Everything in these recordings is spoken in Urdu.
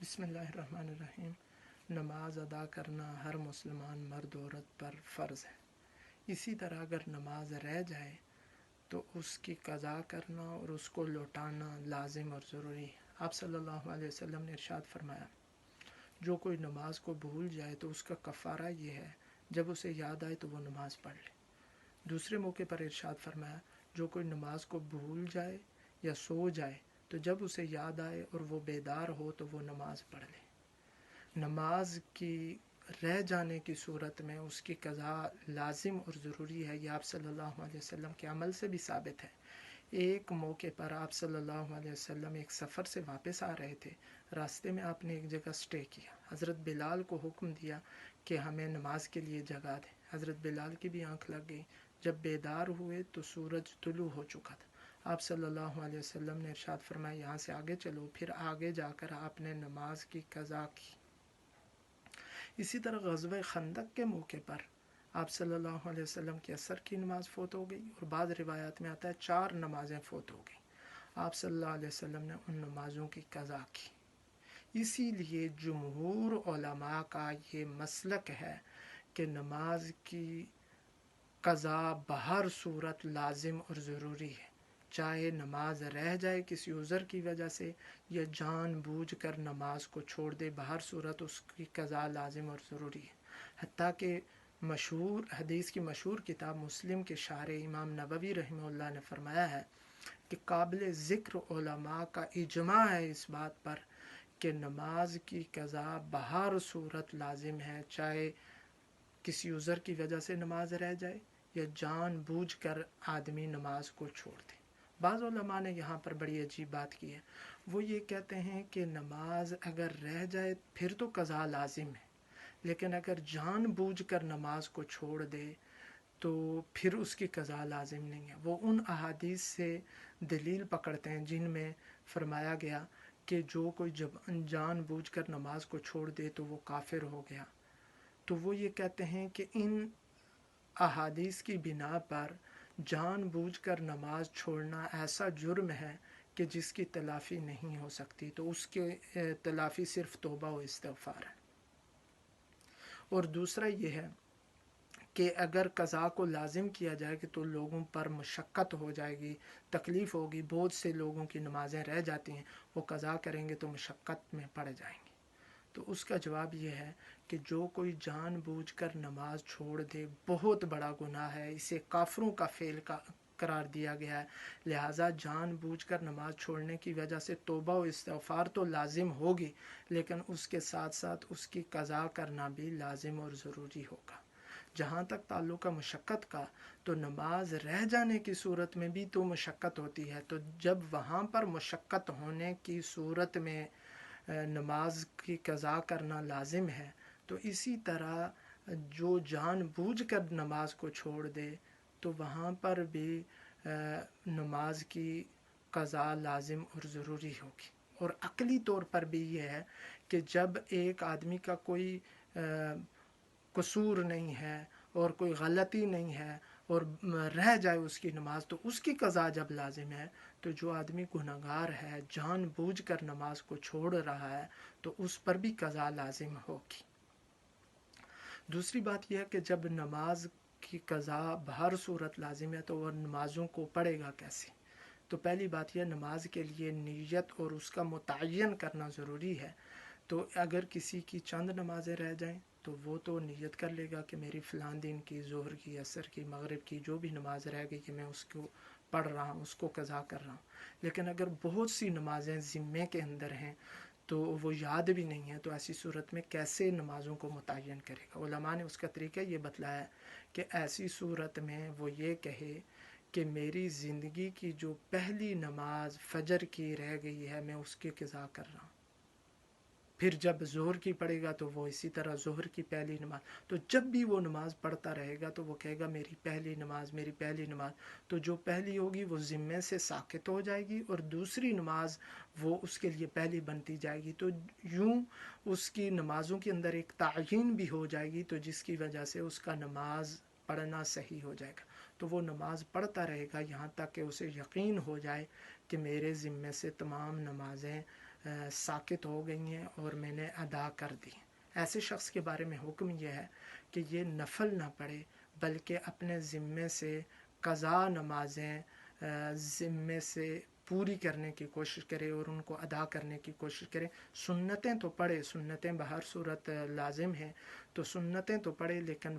بسم اللہ الرحمن الرحیم۔ نماز ادا کرنا ہر مسلمان مرد عورت پر فرض ہے۔ اسی طرح اگر نماز رہ جائے تو اس کی قضا کرنا اور اس کو لوٹانا لازم اور ضروری ہے۔ آپ صلی اللہ علیہ وسلم نے ارشاد فرمایا، جو کوئی نماز کو بھول جائے تو اس کا کفارہ یہ ہے، جب اسے یاد آئے تو وہ نماز پڑھ لے۔ دوسرے موقع پر ارشاد فرمایا، جو کوئی نماز کو بھول جائے یا سو جائے تو جب اسے یاد آئے اور وہ بیدار ہو تو وہ نماز پڑھ لے۔ نماز کی رہ جانے کی صورت میں اس کی قضا لازم اور ضروری ہے۔ یہ آپ صلی اللہ علیہ وسلم کے عمل سے بھی ثابت ہے۔ ایک موقع پر آپ صلی اللہ علیہ وسلم ایک سفر سے واپس آ رہے تھے۔ راستے میں آپ نے ایک جگہ سٹے کیا۔ حضرت بلال کو حکم دیا کہ ہمیں نماز کے لیے جگہ دیں۔ حضرت بلال کی بھی آنکھ لگ گئی۔ جب بیدار ہوئے تو سورج طلوع ہو چکا تھا۔ آپ صلی اللہ علیہ وسلم نے ارشاد فرمایا، یہاں سے آگے چلو۔ پھر آگے جا کر آپ نے نماز کی قضا کی۔ اسی طرح غزوہ خندق کے موقع پر آپ صلی اللہ علیہ وسلم کی عصر کی نماز فوت ہو گئی، اور بعض روایات میں آتا ہے 4 نمازیں فوت ہو گئیں۔ آپ صلی اللہ علیہ وسلم نے ان نمازوں کی قضا کی۔ اسی لیے جمہور علماء کا یہ مسلک ہے کہ نماز کی قضا بہر صورت لازم اور ضروری ہے، چاہے نماز رہ جائے کسی عذر کی وجہ سے یا جان بوجھ کر نماز کو چھوڑ دے، بہر صورت اس کی قضا لازم اور ضروری ہے۔ حتیٰ کہ مشہور حدیث کی مشہور کتاب مسلم کے شارح امام نووی رحمہ اللہ نے فرمایا ہے کہ قابل ذکر علماء کا اجماع ہے اس بات پر کہ نماز کی قضا بہر صورت لازم ہے، چاہے کسی عذر کی وجہ سے نماز رہ جائے یا جان بوجھ کر آدمی نماز کو چھوڑ دے۔ بعض علماء نے یہاں پر بڑی عجیب بات کی ہے۔ وہ یہ کہتے ہیں کہ نماز اگر رہ جائے پھر تو قضا لازم ہے، لیکن اگر جان بوجھ کر نماز کو چھوڑ دے تو پھر اس کی قضا لازم نہیں ہے۔ وہ ان احادیث سے دلیل پکڑتے ہیں جن میں فرمایا گیا کہ جو کوئی جان بوجھ کر نماز کو چھوڑ دے تو وہ کافر ہو گیا۔ تو وہ یہ کہتے ہیں کہ ان احادیث کی بنا پر جان بوجھ کر نماز چھوڑنا ایسا جرم ہے کہ جس کی تلافی نہیں ہو سکتی، تو اس کی تلافی صرف توبہ و استغفار ہے۔ اور دوسرا یہ ہے کہ اگر قضا کو لازم کیا جائے کہ تو لوگوں پر مشقت ہو جائے گی، تکلیف ہوگی، بہت سے لوگوں کی نمازیں رہ جاتی ہیں، وہ قضا کریں گے تو مشقت میں پڑ جائیں گے۔ تو اس کا جواب یہ ہے کہ جو کوئی جان بوجھ کر نماز چھوڑ دے بہت بڑا گناہ ہے، اسے کافروں کا فعل قرار دیا گیا ہے، لہٰذا جان بوجھ کر نماز چھوڑنے کی وجہ سے توبہ و استغفار تو لازم ہوگی، لیکن اس کے ساتھ ساتھ اس کی قضا کرنا بھی لازم اور ضروری ہوگا۔ جہاں تک تعلق ہے مشقت کا، تو نماز رہ جانے کی صورت میں بھی تو مشقت ہوتی ہے، تو جب وہاں پر مشقت ہونے کی صورت میں نماز کی قضا کرنا لازم ہے، تو اسی طرح جو جان بوجھ کر نماز کو چھوڑ دے تو وہاں پر بھی نماز کی قضا لازم اور ضروری ہوگی۔ اور عقلی طور پر بھی یہ ہے کہ جب ایک آدمی کا کوئی قصور نہیں ہے اور کوئی غلطی نہیں ہے اور رہ جائے اس کی نماز، تو اس کی قضا جب لازم ہے، تو جو آدمی گنہگار ہے جان بوجھ کر نماز کو چھوڑ رہا ہے تو اس پر بھی قضا لازم ہوگی۔ دوسری بات یہ ہے کہ جب نماز کی قضا بہر صورت لازم ہے تو وہ نمازوں کو پڑھے گا کیسے؟ تو پہلی بات یہ، نماز کے لیے نیت اور اس کا متعین کرنا ضروری ہے۔ تو اگر کسی کی چند نمازیں رہ جائیں تو وہ تو نیت کر لے گا کہ میری فلاں دن کی ظہر کی، عصر کی، مغرب کی جو بھی نماز رہ گئی کہ میں اس کو پڑھ رہا ہوں، اس کو قضا کر رہا ہوں۔ لیکن اگر بہت سی نمازیں ذمے کے اندر ہیں تو وہ یاد بھی نہیں ہے، تو ایسی صورت میں کیسے نمازوں کو متعین کرے گا؟ علماء نے اس کا طریقہ یہ بتلایا ہے کہ ایسی صورت میں وہ یہ کہے کہ میری زندگی کی جو پہلی نماز فجر کی رہ گئی ہے میں اس کی قضا کر رہا ہوں۔ پھر جب ظہر کی پڑھے گا تو وہ اسی طرح ظہر کی پہلی نماز، تو جب بھی وہ نماز پڑھتا رہے گا تو وہ کہے گا میری پہلی نماز، میری پہلی نماز۔ تو جو پہلی ہوگی وہ ذمے سے ساقط ہو جائے گی اور دوسری نماز وہ اس کے لیے پہلی بنتی جائے گی، تو یوں اس کی نمازوں کے اندر ایک تعین بھی ہو جائے گی، تو جس کی وجہ سے اس کا نماز پڑھنا صحیح ہو جائے گا۔ تو وہ نماز پڑھتا رہے گا یہاں تک کہ اسے یقین ہو جائے کہ میرے ذمے سے تمام نمازیں ساکت ہو گئی ہیں اور میں نے ادا کر دی. ایسے شخص کے بارے میں حکم یہ ہے کہ یہ نفل نہ پڑھے بلکہ اپنے ذمے سے قضا نمازیں ذمے سے پوری کرنے کی کوشش کرے اور ان کو ادا کرنے کی کوشش کرے. سنتیں تو پڑھے, سنتیں بہر صورت لازم ہیں, تو سنتیں تو پڑھے, لیکن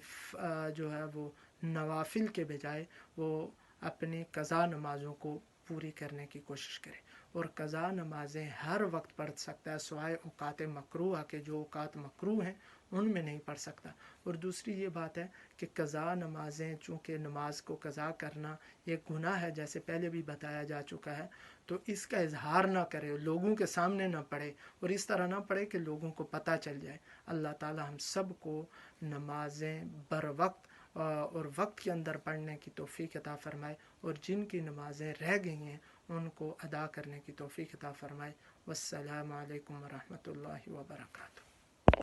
جو ہے وہ نوافل کے بجائے وہ اپنی قضا نمازوں کو پوری کرنے کی کوشش کرے. اور قضا نمازیں ہر وقت پڑھ سکتا ہے سوائے اوقات مکروہ کے, جو اوقات مکروہ ہیں ان میں نہیں پڑھ سکتا. اور دوسری یہ بات ہے کہ قضا نمازیں, چونکہ نماز کو قضا کرنا یہ گناہ ہے جیسے پہلے بھی بتایا جا چکا ہے, تو اس کا اظہار نہ کرے, لوگوں کے سامنے نہ پڑھے اور اس طرح نہ پڑھے کہ لوگوں کو پتہ چل جائے. اللہ تعالی ہم سب کو نمازیں بر وقت اور وقت کے اندر پڑھنے کی توفیق عطا فرمائے, اور جن کی نمازیں رہ گئی ہیں ان کو ادا کرنے کی توفیق عطا فرمائے. والسلام علیکم ورحمۃ اللہ وبرکاتہ.